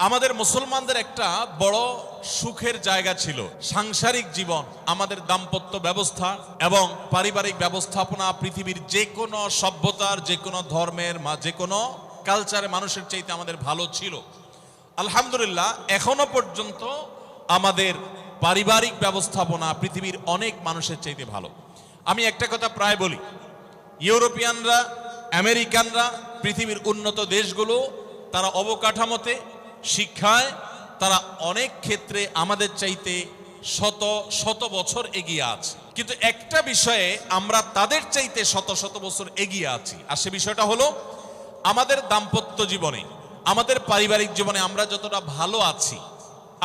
আমাদের মুসলমানদের একটা বড় সুখের জায়গা ছিল সাংসারিক জীবন, আমাদের দাম্পত্য ব্যবস্থা এবং পারিবারিক ব্যবস্থাপনা পৃথিবীর যে কোনো সভ্যতার, যে কোনো ধর্মের, যে কোনো কালচারে মানুষের চাইতে আমাদের ভালো ছিল। আলহামদুলিল্লাহ, এখনো পর্যন্ত আমাদের পারিবারিক ব্যবস্থাপনা পৃথিবীর অনেক মানুষের চাইতে ভালো। আমি একটা কথা প্রায় বলি, ইউরোপিয়ানরা, আমেরিকানরা, পৃথিবীর উন্নত দেশগুলো, তারা অবকাঠামোতে, শিক্ষায় তারা অনেক ক্ষেত্রে আমাদের চাইতে শত শত বছর এগিয়ে আছে। কিন্তু একটা বিষয়ে আমরা তাদের চাইতে শত শত বছর এগিয়ে আছি, আর সে বিষয়টা হলো আমাদের দাম্পত্য জীবনে, আমাদের পারিবারিক জীবনে আমরা যতটা ভালো আছি,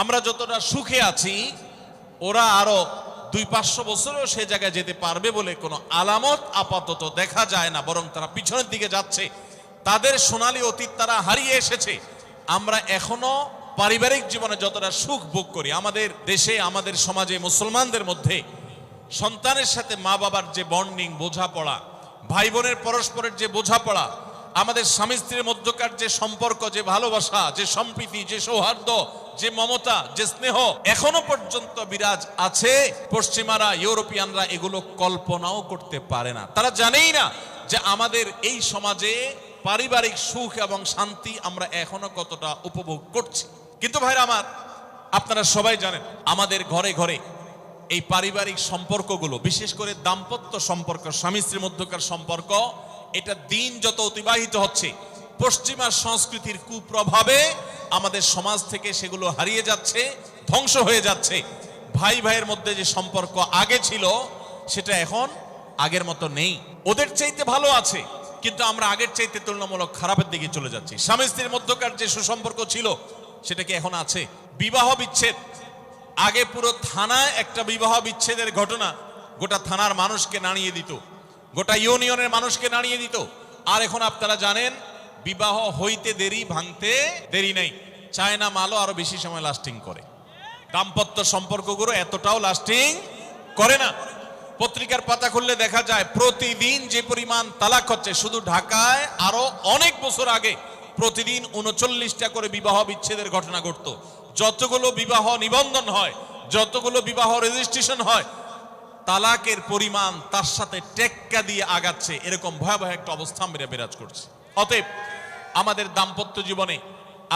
আমরা যতটা সুখে আছি, ওরা আরো 200-500 বছরেও সে জায়গায় যেতে পারবে বলে কোনো আলামত আপাতত দেখা যায় না, বরং তারা পিছনের দিকে যাচ্ছে। তাদের সোনালী অতীত তারা হারিয়ে এসেছে। আমরা এখনো পারিবারিক জীবনে যতটা সুখ ভোগ করি, আমাদের দেশে, আমাদের সমাজে, মুসলমানদের মধ্যে সন্তানের সাথে মা বাবার যে বন্ডিং, বোঝাপড়া, ভাই বোনের পরস্পরের যে বোঝাপড়া, আমাদের স্বামী স্ত্রীর মধ্যকার যে সম্পর্ক, যে ভালোবাসা, যে সম্প্রীতি, যে সৌহার্দ্য, যে মমতা, যে স্নেহ এখনো পর্যন্ত বিরাজ আছে। পশ্চিমারা, ইউরোপিয়ানরা এগুলো কল্পনাও করতে পারে না। তারা জানেই না যে আমাদের এই সমাজে পারিবারিক সুখ এবং শান্তি আমরা এখনো কতটা উপভোগ করছি। কিন্তু ভাইরা আমার, আপনারা সবাই জানেন আমাদের ঘরে ঘরে এই পারিবারিক সম্পর্কগুলো, বিশেষ করে দাম্পত্য সম্পর্ক, স্বামী স্ত্রীর মধ্যকার সম্পর্ক, এটা দিন যত অতিবাহিত হচ্ছে, পশ্চিমা সংস্কৃতির কুপ্রভাবে আমাদের সমাজ থেকে সেগুলো হারিয়ে যাচ্ছে, ধ্বংস হয়ে যাচ্ছে। ভাই ভাইয়ের মধ্যে যে সম্পর্ক আগে ছিল, সেটা এখন আগের মতো নেই। ওদের চাইতে ভালো আছে, কিন্তু আমরা আগের চাইতে তুলনামূলক খারাপের দিকে চলে যাচ্ছি। স্বামী স্ত্রীর মধ্যকার যে সুসম্পর্ক ছিল, সেটা কি এখন আছে? বিবাহ বিচ্ছেদ, আগে পুরো থানায় একটা বিবাহ বিচ্ছেদের ঘটনা গোটা থানার মানুষকে নাড়িয়ে দিত, গোটা ইউনিয়নের মানুষকে নাড়িয়ে দিত। আর এখন আপনারা জানেন, বিবাহ হইতে দেরি, ভাঙতে দেরি নেই। চায়না মালও আরো বেশি সময় লাস্টিং করে, দাম্পত্য সম্পর্কগুলো এতটাও লাস্টিং করে না। পত্রিকার পাতা খুললে দেখা যায় প্রতিদিন যে পরিমাণ তালাক হচ্ছে, শুধু ঢাকায় আরো অনেক বছর আগে প্রতিদিন 39টা করে বিবাহ বিচ্ছেদের ঘটনা ঘটতো। যতগুলো বিবাহ নিবন্ধন হয়, যতগুলো বিবাহ রেজিস্ট্রেশন হয়, তালাকের পরিমাণ তার সাথে টেক্কা দিয়ে আগাচ্ছে। এরকম ভয়াবহ একটা অবস্থা বিরাজ করছে। অতএব আমাদের দাম্পত্য জীবনে,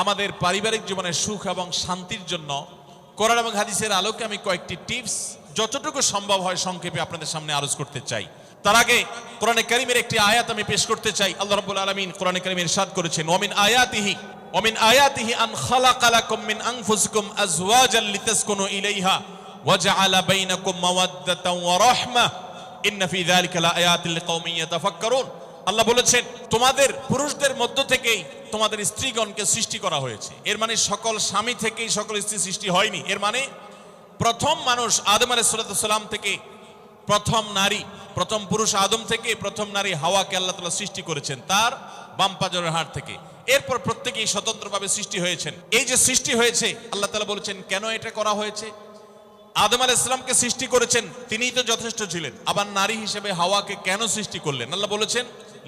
আমাদের পারিবারিক জীবনে সুখ এবং শান্তির জন্য কোরআন এবং হাদিসের আলোকে আমি কয়েকটি টিপস যতটুকু সম্ভব হয় সংক্ষেপে আপনাদের সামনে আলোচ করতে চাই। তার আগে কোরআনে কারীমের একটি আয়াত আমি পেশ করতে চাই। আল্লাহ রাব্বুল আলামিন কোরআনে কারীমে ইরশাদ করেছেন, ওমিন আয়াতিহি আন খালাকা লাকুম মিন আনফুসিকুম আজওয়াজান লিতাসকুনু ইলাইহা ওয়া জাআলা বাইনাকুম মাওয়াদ্দাতান ওয়া রাহমাহ ইন্না ফি যালিকা লাআয়াতিন লিকাওমিন ইয়াতাফাক্কারুন। আল্লাহ বলেছেন, তোমাদের পুরুষদের মধ্য থেকেই তোমাদের স্ত্রীগণকে সৃষ্টি করা হয়েছে। এর মানে সকল স্বামী থেকেই সকল স্ত্রী সৃষ্টি হয়নি। এর মানে প্রথম মানুষ আদম আলাইহিস সালাম থেকে প্রথম নারী, প্রথম পুরুষ আদম থেকে প্রথম নারী হাওয়াকে আল্লাহ তাআলা সৃষ্টি করেছেন তার বাম পাজরের হাড় থেকে। এরপর প্রত্যেকেই স্বতন্ত্রভাবে সৃষ্টি হয়েছেন। এই যে সৃষ্টি হয়েছে, আল্লাহ তাআলা বলেছেন কেন এটা করা হয়েছে। আদম আলাইহিস সালামকে সৃষ্টি করেছেন, তিনিই তো যথেষ্ট ছিলেন। আবার নারী হিসেবে হাওয়াকে কেন সৃষ্টি করলেন? আল্লাহ বলেছেন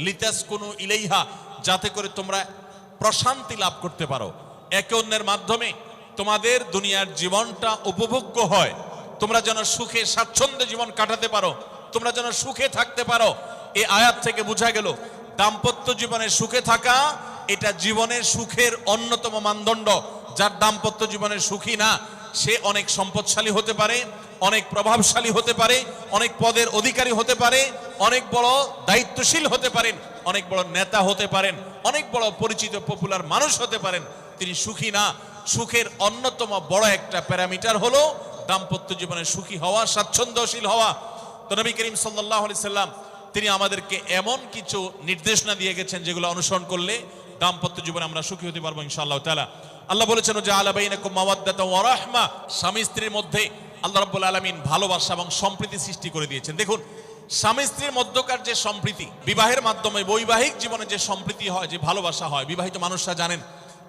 লিতাসকুনু ইলাইহা, যাতে করে তোমরা প্রশান্তি লাভ করতে পারো, একে অন্যের মাধ্যমে তোমাদের দুনিয়ার জীবনটা উপভোগ্য হয়, তোমরা যেন সুখে স্বাচ্ছন্দ্যে জীবন কাটাতে পারো, তোমরা যেন সুখে থাকতে পারো। এই আয়াত থেকে বোঝা গেল দাম্পত্য জীবনে সুখে থাকা এটা জীবনের সুখের অন্যতম মানদণ্ড। যার দাম্পত্য জীবনে সুখী না, সে অনেক সম্পদশালী হতে পারে, অনেক প্রভাবশালী হতে পারে, অনেক পদের অধিকারী হতে পারে, অনেক বড় দায়িত্বশীল হতে পারেন, অনেক বড় নেতা হতে পারেন, অনেক বড় পরিচিত পপুলার মানুষ হতে পারেন। তিনি সুখী না। সুখের অন্যতম বড় একটা প্যারামিটার হলো দাম্পত্য জীবনে সুখী হওয়া, স্বাচ্ছন্দ্যশীল হওয়া। তো নবী করিম সাল্লাল্লাহু আলাইহি সাল্লাম তিনি আমাদেরকে এমন কিছু নির্দেশনা দিয়ে গেছেন যেগুলো অনুসরণ করলে দাম্পত্য জীবনে আমরা সুখী হতে পারবো ইনশাআল্লাহ তাআলা। আল্লাহ বলেছেন যে আলা বাইনাকুম মাওয়াদ্দাতান ওয়া রাহমা, স্বামী স্ত্রীর মধ্যে আল্লাহ রাব্বুল আলামিন ভালোবাসা এবং সম্প্রীতি সৃষ্টি করে দিয়েছেন। দেখুন, স্বামী স্ত্রীর মধ্যকার যে সম্প্রীতি, বিবাহের মাধ্যমে বৈবাহিক জীবনে যে সম্প্রীতি হয়, যে ভালোবাসা হয়, বিবাহিত মানুষরা জানেন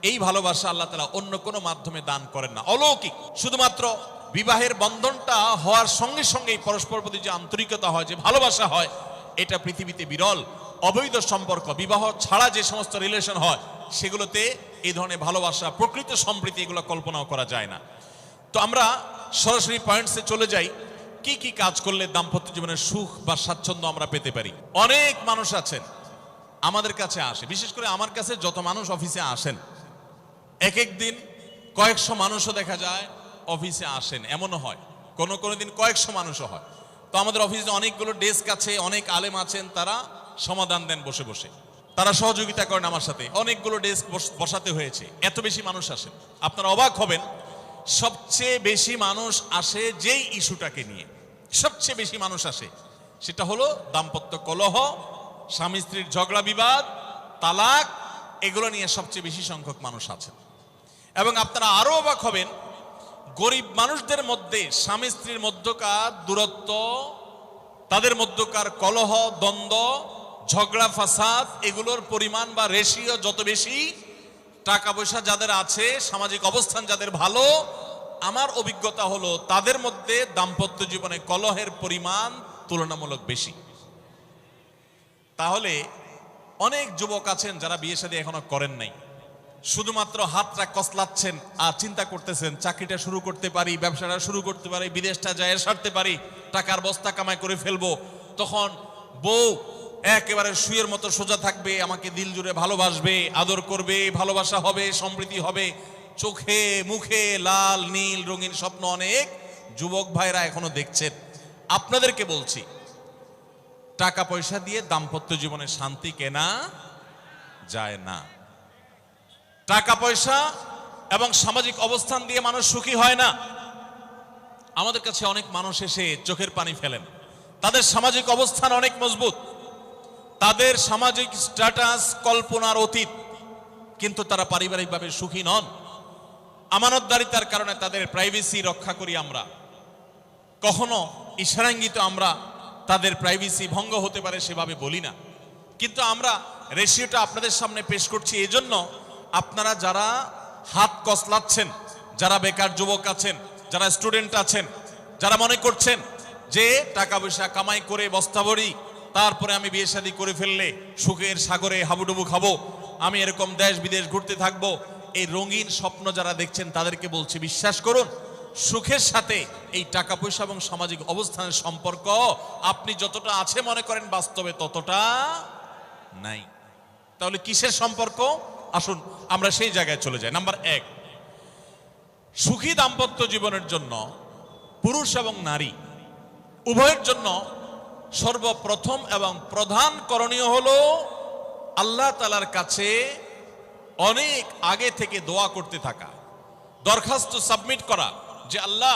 এই ভালোবাসা আল্লাহ তাআলা অন্য কোনো মাধ্যমে দান করেন না, অলৌকিক। শুধুমাত্র বিবাহের বন্ধনটা হওয়ার সঙ্গে সঙ্গেই পরস্পর প্রতি যে আন্তরিকতা হয়, যে ভালোবাসা হয়, এটা পৃথিবীতে বিরল। অবৈধ সম্পর্ক, বিবাহ ছাড়া যে সমস্ত রিলেশন হয়, সেগুলোতে এই ধরনের ভালোবাসা, প্রকৃত সম্প্রীতি এগুলো কল্পনাও করা যায় না। তো আমরা সরাসরি পয়েন্টসে চলে যাই, কি কি কাজ করলে দাম্পত্য জীবনের সুখ বা স্বাচ্ছন্দ্য আমরা পেতে পারি। অনেক মানুষ আছেন আমাদের কাছে আসে, বিশেষ করে আমার কাছে যত মানুষ অফিসে আসেন, এক এক দিন কয়েকশো মানুষও দেখা যায় অফিসে আসেন, এমনও হয় কোনো দিন কয়েকশো মানুষও হয়। তো আমাদের অফিসে অনেকগুলো ডেস্ক আছে, অনেক আলেম আছেন, তারা সমাধান দেন বসে বসে, তারা সহযোগিতা করেন আমার সাথে। অনেকগুলো ডেস্ক বসাতে হয়েছে, এত বেশি মানুষ আসেন। আপনারা অবাক হবেন, সবচেয়ে বেশি মানুষ আসে যেই ইস্যুটাকে নিয়ে, সবচেয়ে বেশি মানুষ আসে সেটা হলো দাম্পত্য কলহ, স্বামী স্ত্রীর ঝগড়া বিবাদ, তালাক, এগুলো নিয়ে সবচেয়ে বেশি সংখ্যক মানুষ আছেন। এবং আপনারা আরো অবাক হবেন, গরিব মানুষদের মধ্যে স্বামী স্ত্রীর মধ্যকার দূরত্ব, তাদের মধ্যকার কলহ, দ্বন্দ্ব, ঝগড়া, ফাসাদ, এগুলোর পরিমাণ বা রেশিও যত বেশি, টাকা পয়সা যাদের আছে, সামাজিক অবস্থান যাদের ভালো, আমার অভিজ্ঞতা হলো তাদের মধ্যে দাম্পত্য জীবনে কলহের পরিমাণ তুলনামূলক বেশি। তাহলে অনেক যুবক আছেন যারা বিয়ে শাদী এখনো করেন নাই, শুধুমাত্র হাতটা কসলাচ্ছেন আর চিন্তা করতেছেন চাকরিটা শুরু করতে পারি, ব্যবসাটা শুরু করতে পারি, বিদেশটা যায় সারতে পারি, টাকার বস্তা কামাই করে ফেলবো। তখন বউ একেবারে শুয়ের মতো সোজা থাকবে, আমাকে দিল জুড়ে ভালোবাসবে, আদর করবে, ভালোবাসা হবে, সম্প্রীতি হবে। চোখে মুখে লাল নীল রঙিন স্বপ্ন অনেক যুবক ভাইরা এখনো দেখছেন। আপনাদেরকে বলছি, টাকা পয়সা দিয়ে দাম্পত্য জীবনে শান্তি কেনা যায় না। টাকা পয়সা এবং সামাজিক অবস্থান দিয়ে মানুষ সুখী হয় না। আমাদের কাছে অনেক মানুষ এসে চোখের পানি ফেলেন, তাদের সামাজিক অবস্থান অনেক মজবুত, তাদের সামাজিক স্ট্যাটাস কল্পনার অতীত, কিন্তু তারা পারিবারিকভাবে সুখী নন। আমানতদারিতার কারণে তাদের প্রাইভেসি রক্ষা করি আমরা, কখনো ইশারাঙ্গিত আমরা তাদের প্রাইভেসি ভঙ্গ হতে পারে সেভাবে বলি না। কিন্তু আমরা রেশিওটা আপনাদের সামনে পেশ করছি এজন্য, আপনারা যারা হাত কসলাচ্ছেন, যারা বেকার যুবক আছেন, যারা স্টুডেন্ট আছেন, যারা মনে করছেন যে টাকা পয়সা কামাই করে বস্তা ভরি, তারপরে আমি বিয়ে শাদী করে ফেললে সুখের সাগরে হাবুডুবু খাবো, আমি এরকম দেশ বিদেশ ঘুরতে থাকবো, এই রঙিন স্বপ্ন যারা দেখছেন তাদেরকে বলছি, বিশ্বাস করুন, সুখের সাথে এই টাকা পয়সা এবং সামাজিক অবস্থানের সম্পর্ক আপনি যতটা আছে মনে করেন বাস্তবে ততটা নাই। তাহলে কিসের সম্পর্ক? আসুন আমরা সেই জায়গায় চলে যাই। নাম্বার 1, সুখী দাম্পত্য জীবনের জন্য পুরুষ এবং নারী উভয়ের জন্য সর্বপ্রথম এবং প্রধান করণীয় হলো আল্লাহ তাআলার কাছে অনেক আগে থেকে দোয়া করতে থাকা, দরখাস্ত সাবমিট করা যে আল্লাহ,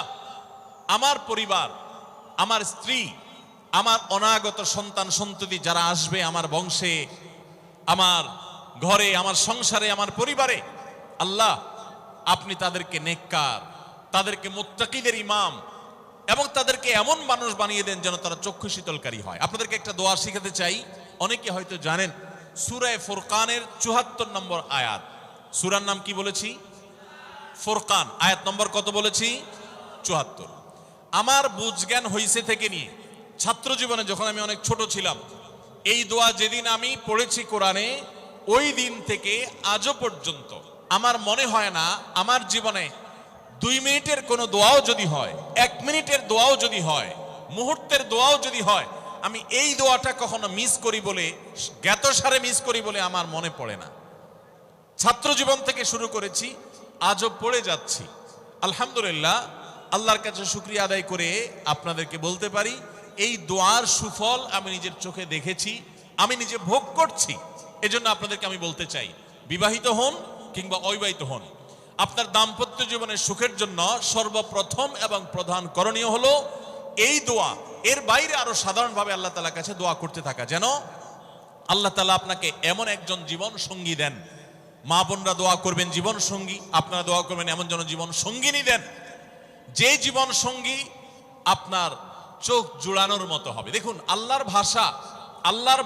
আমার পরিবার, আমার স্ত্রী, আমার অনাগত সন্তান সন্ততি যারা আসবে আমার বংশে, আমার ঘরে, আমার সংসারে, আমার পরিবারে, আল্লাহ আপনি তাদেরকে নেককার, তাদেরকে মুত্তাকিদের ইমাম এবং তাদেরকে এমন মানুষ বানিয়ে দেন যেন তারা চক্ষু শীতলকারী হয়। আপনাদেরকে একটা দোয়া শিখাতে চাই, অনেকে হয়তো জানেন, সূরা ফুরকানের ৭৪ নম্বর আয়াত। সূরার নাম কি বলেছি? ফুরকান। আয়াত নম্বর কত বলেছি? ৭৪। আমার বুঝ জ্ঞান হইছে থেকে নিয়ে ছাত্র জীবনে যখন আমি অনেক ছোট ছিলাম, এই দোয়া যেদিন আমি পড়েছি কোরআনে, ওই দিন থেকে আজও পর্যন্ত আমার মনে হয় না আমার জীবনে 2 মিনিটের কোনো দোয়াও যদি হয়, 1 মিনিটের দোয়াও যদি হয়, মুহূর্তের দোয়াও যদি হয়, আমি এই দোয়াটা কখনো মিস করি বলে, জ্ঞাতসারে মিস করি বলে আমার মনে পড়ে না। ছাত্র জীবন থেকে শুরু করেছি, আজও পড়ে যাচ্ছি। আলহামদুলিল্লাহ, আল্লাহর কাছে শুকরিয়া আদায় করে আপনাদেরকে বলতে পারি, এই দোয়ার সুফল আমি নিজের চোখে দেখেছি, আমি নিজে ভোগ করছি। এজন্য আপনাদেরকে আমি বলতে চাই, বিবাহিত হন কিংবা অবিবাহিত হন, আপনার দাম্পত্য জীবনের সুখের জন্য সর্বপ্রথম এবং প্রধান করণীয় হলো এই দোয়া। এর বাইরে আরো সাধারণভাবে আল্লাহ তাআলার কাছে দোয়া করতে থাকা, যেন আল্লাহ তাআলা আপনাকে এমন একজন জীবন সঙ্গী দেন। মা বোনরা দোয়া করবেন জীবন সঙ্গী, আপনারা দোয়া করবেন এমন যেন জীবন সঙ্গিনী দেন, যে জীবন সঙ্গী আপনার চোখ জুড়ানোর মতো হবে। দেখুন, আল্লাহর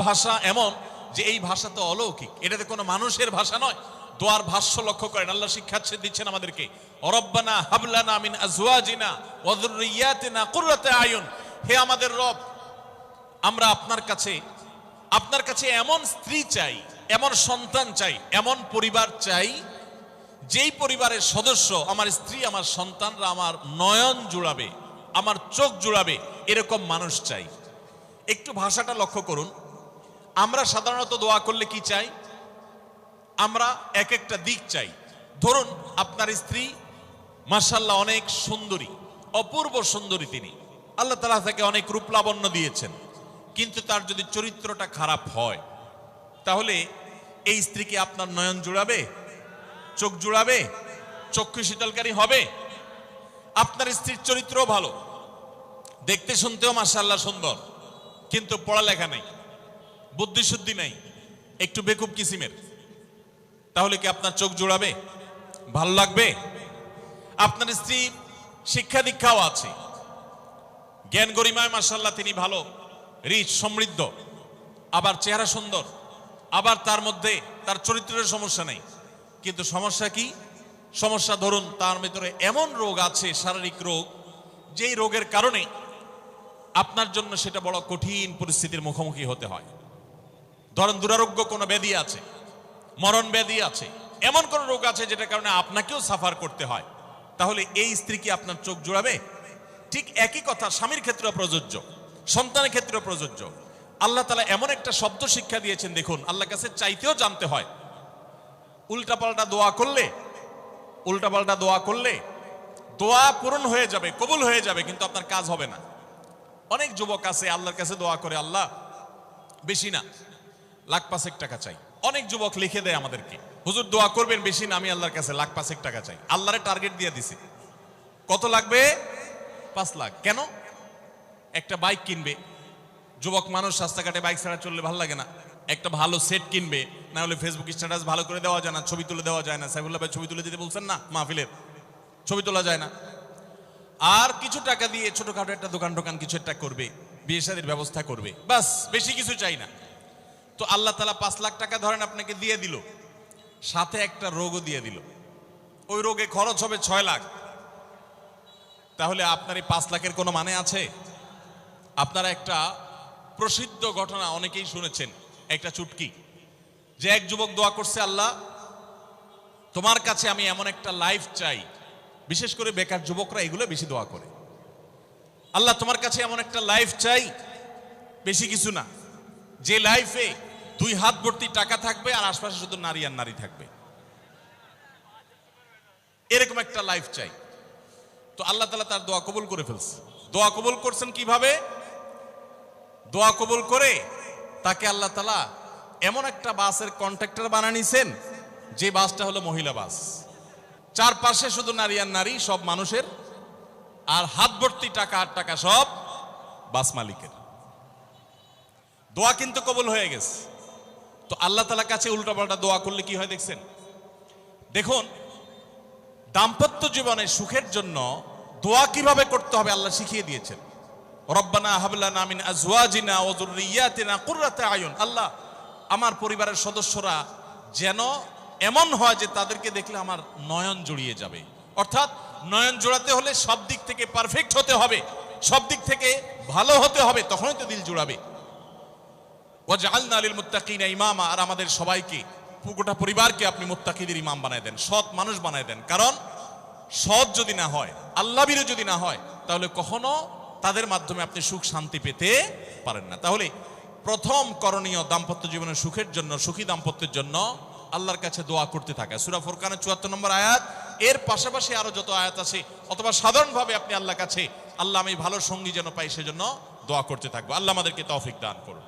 ভাষা এমন যে এই ভাষা তো অলৌকিক, এটাতে কোনো মানুষের ভাষা নয়। দোয়ার ভাষ্য লক্ষ্য করেন, আল্লাহ শিক্ষা দিচ্ছেন আমাদেরকে, রব্বানা হাবলানা মিন আজওয়াজিনা ওয়া যুররিয়াতিনা কুররাতা আয়ুন, হে আমাদের রব, আমরা আপনার কাছে এমন স্ত্রী চাই, এমন সন্তান চাই, এমন পরিবার চাই যেই পরিবারের সদস্য, আমার স্ত্রী, আমার সন্তানরা আমার নয়ন জুড়াবে, আমার চোখ জুড়াবে, এরকম মানুষ চাই। একটু ভাষাটা লক্ষ্য করুন। আমরা সাধারণত দোয়া করলে কি চাই? আমরা এক একটা দিক চাই। ধরুন আপনার স্ত্রী মাশাআল্লাহ অনেক সুন্দরী, অপূর্ব সুন্দরী, তিনি আল্লাহ তাআলা তাকে অনেক রূপ লাবণ্য দিয়েছেন, কিন্তু তার যদি চরিত্রটা খারাপ হয়, তাহলে এই স্ত্রীকে আপনার নয়ন জুড়াবে, চোখ জুড়াবে, চক্ষু শীতলকারী হবে? আপনার স্ত্রীর চরিত্রও ভালো, দেখতে শুনতেও মাশাআল্লাহ সুন্দর, কিন্তু পড়ালেখা নেই, বুদ্ধিশুদ্ধি নেই, একটু বেকুব কিসিমের, তাহলে কি আপনার চোখ জুড়াবে? ভালো লাগবে? আপনার স্ত্রী শিক্ষা দীক্ষাও আছে, জ্ঞান গরিমায় মাশাআল্লাহ তিনি ভালো, রিচ, সমৃদ্ধ, আবার চেহারা সুন্দর, আবার তার মধ্যে তার চরিত্রের সমস্যা নেই, কিন্তু সমস্যা কি? সমস্যা ধরুন তার ভিতরে এমন রোগ আছে, শারীরিক রোগ, যেই রোগের কারণে আপনার জন্য সেটা বড় কঠিন পরিস্থিতির মুখোমুখি হতে হয়। ধরেন দুরারোগ্য কোনো ব্যাধি আছে, মরণ ব্যাধি আছে, এমন কোন রোগ আছে যেটার কারণে আপনাকেও সাফার করতে হয়, তাহলে এই স্ত্রী কি আপনার চোখ জুড়াবে? ঠিক একই কথা স্বামীর ক্ষেত্রেও প্রযোজ্য, সন্তানের ক্ষেত্রেও প্রযোজ্য। আল্লাহ তাআলা এমন একটা শব্দ শিক্ষা দিয়েছেন, দেখুন, আল্লাহর কাছে চাইতেও জানতে হয়। উল্টাপাল্টা দোয়া করলে দোয়া পূরণ হয়ে যাবে, কবুল হয়ে যাবে, কিন্তু আপনার কাজ হবে না। অনেক যুবক আছে আল্লাহর কাছে দোয়া করে, আল্লাহ বেশি না, লাখ পাঁচেক টাকা চাই। অনেক যুবক লিখে দেয় আমাদেরকে, হুজুর দোয়া করবেন বেশি না, আমি আল্লাহর কাছে লাখ পাঁচেক টাকা চাই। আল্লাহরে টার্গেট দিয়ে দিছে, কত লাগবে? 5 লাখ। কেন? একটা বাইক কিনবে, যুবক মানুষ, রাস্তাঘাটে বাইক ছাড়া চললে ভালো লাগে না, একটা ভালো সেট কিনবে, না হলে ফেসবুক স্ট্যাটাস ভালো করে দেওয়া যায় না, ছবি তুলে দেওয়া যায় না। সাইফুল্লাহ ভাই ছবি তুলে দিতে বলছেন না, মাহফিলের ছবি তোলা যায় না। আর কিছু টাকা দিয়ে ছোটখাটো একটা দোকান কিছু একটা করবে, বিয়ে শাদীর ব্যবস্থা করবে, বাস, বেশি কিছু চাই না। তো আল্লাহ তাআলা 5 লাখ টাকা ধরেন আপনাকে দিয়ে দিল, সাথে একটা রোগও দিয়ে দিল, ওই রোগে খরচ হবে 6 লাখ। তাহলে আপনার এই 5 লাখের কোনো মানে আছে? আপনারা একটা প্রসিদ্ধ ঘটনা অনেকেই শুনেছেন, একটা চুটকি, যে এক যুবক দোয়া করছে, আল্লাহ তোমার কাছে আমি এমন একটা লাইফ চাই, বিশেষ করে বেকার যুবকরা এগুলো বেশি দোয়া করে, আল্লাহ তোমার কাছে এমন একটা লাইফ চাই, বেশি কিছু না, যে লাইফে 2 হাত ভর্তি টাকা থাকবে আর আশপাশে শুধু নারী আর নারী থাকবে, এরকম একটা লাইফ চাই। তো আল্লাহ তাআলা তার দোয়া কবুল করে ফেলছে। দোয়া কবুল করছেন কিভাবে? দোয়া কবুল করে তাকে আল্লাহ তাআলা এমন একটা বাসের কন্ট্রাক্টর বানিয়ে নিছেন, যে বাসটা হলো মহিলা বাস, চারপাশে শুধু নারী আর নারী, সব মানুষের, আর হাত ভর্তি টাকা আর টাকা সব বাস মালিকের। দোয়া কিন্তু কবুল হয়ে গেছে। তো আল্লাহ তাআলার কাছে উল্টাপাল্টা দোয়া করলে কি হয় দেখছেন? দেখুন, দাম্পত্য জীবনে সুখের জন্য দোয়া কিভাবে করতে হবে আল্লাহ শিখিয়ে দিয়েছেন। রব্বানা হাব লানা মিন আজওয়াজিনা ওয়া যুররিয়াতিনা কুররাতা আয়ুন, আল্লাহ আমার পরিবারের সদস্যরা যেন এমন হয় যে তাদেরকে দেখলে আমার নয়ন জুড়িয়ে যাবে। অর্থাৎ নয়ন জোড়াতে হলে সব দিক থেকে পারফেক্ট হতে হবে, সব দিক থেকে ভালো হতে হবে, তখনই তো দিল জুড়াবে। ওয়াজআলনা লিল মুত্তাকিনা ইমামা, আর আমাদের সবাইকে, গোটা পরিবারকে আপনি মুত্তাকিদের ইমাম বানায় দেন, সৎ মানুষ বানায় দেন। কারণ সৎ যদি না হয়, আল্লাহভীরু যদি না হয়, তাহলে কখনো তাদের মাধ্যমে আপনি সুখ শান্তি পেতে পারেন না। তাহলে প্রথম করণীয় দাম্পত্য জীবনের সুখের জন্য, সুখী দাম্পত্যের জন্য আল্লাহর কাছে দোয়া করতে থাকা। সূরা ফুরকানের ৭৪ নম্বর আয়াত, এর পাশাপাশি আরো যত আয়াত আছে, অথবা সাধারণভাবে আপনি আল্লাহর কাছে, আল্লাহ আমি ভালো সঙ্গী যেন পাই, সেজন্য দোয়া করতে থাকবো। আল্লাহ আমাদেরকে তৌফিক দান করুন।